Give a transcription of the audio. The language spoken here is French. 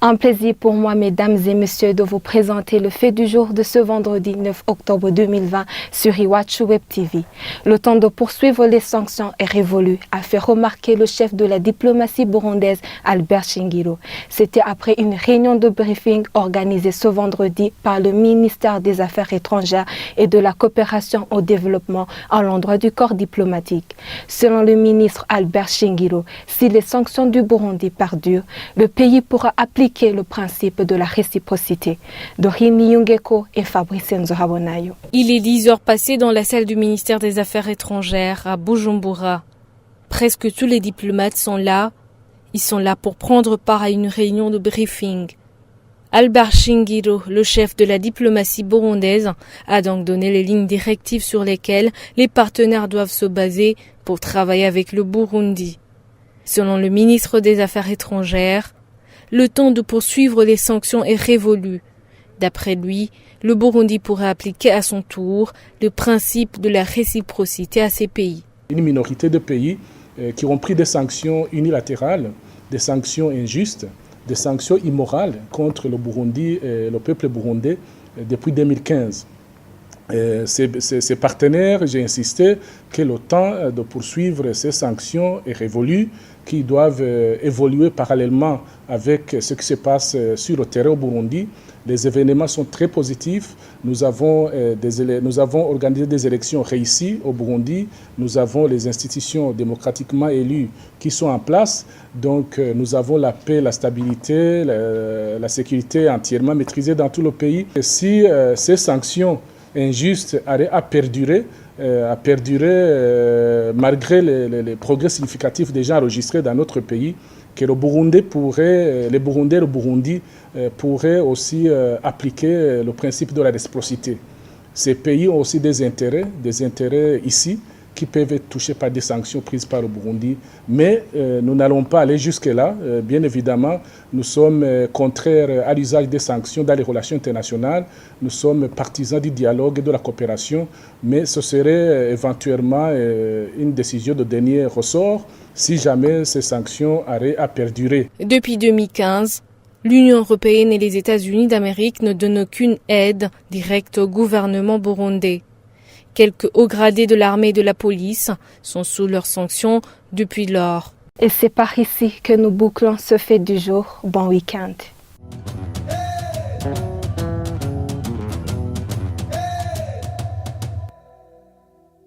Un plaisir pour moi, mesdames et messieurs, de vous présenter le fait du jour de ce vendredi 9 octobre 2020 sur Iwachu Web TV. Le temps de poursuivre les sanctions est révolu, a fait remarquer le chef de la diplomatie burundaise, Albert Shingiro. C'était après une réunion de briefing organisée ce vendredi par le ministère des Affaires étrangères et de la coopération au développement à l'endroit du corps diplomatique. Selon le ministre Albert Shingiro, si les sanctions du Burundi perdurent, le pays pourra appliquer le principe de la réciprocité. Dorini Yungeko et Fabrice Nzohabonayo. Il est 10 heures passées dans la salle du ministère des Affaires étrangères à Bujumbura. Presque tous les diplomates sont là. Ils sont là pour prendre part à une réunion de briefing. Albert Shingiro, le chef de la diplomatie burundaise, a donc donné les lignes directives sur lesquelles les partenaires doivent se baser pour travailler avec le Burundi. Selon le ministre des Affaires étrangères, le temps de poursuivre les sanctions est révolu. D'après lui, le Burundi pourrait appliquer à son tour le principe de la réciprocité à ces pays. Une minorité de pays qui ont pris des sanctions unilatérales, des sanctions injustes, des sanctions immorales contre le Burundi et le peuple burundais depuis 2015. Ces partenaires, j'ai insisté que le temps de poursuivre ces sanctions est révolu, qui doivent évoluer parallèlement avec ce qui se passe sur le terrain au Burundi. Les événements sont très positifs. Nous avons organisé des élections réussies au Burundi. Nous avons les institutions démocratiquement élues qui sont en place. Donc nous avons la paix, la stabilité, la sécurité entièrement maîtrisée dans tout le pays. Et si ces sanctions injustes arrivent à perdurer, malgré les progrès significatifs déjà enregistrés dans notre pays, que le Burundi pourraient aussi appliquer le principe de la réciprocité. Ces pays ont aussi des intérêts ici qui peuvent être touchés par des sanctions prises par le Burundi. Mais nous n'allons pas aller jusque-là. Bien évidemment, nous sommes contraires à l'usage des sanctions dans les relations internationales. Nous sommes partisans du dialogue et de la coopération. Mais ce serait éventuellement une décision de dernier ressort si jamais ces sanctions auraient à perdurer. Depuis 2015, l'Union européenne et les États-Unis d'Amérique ne donnent aucune aide directe au gouvernement burundais. Quelques hauts gradés de l'armée et de la police sont sous leurs sanctions depuis lors. Et c'est par ici que nous bouclons ce fait du jour. Bon week-end.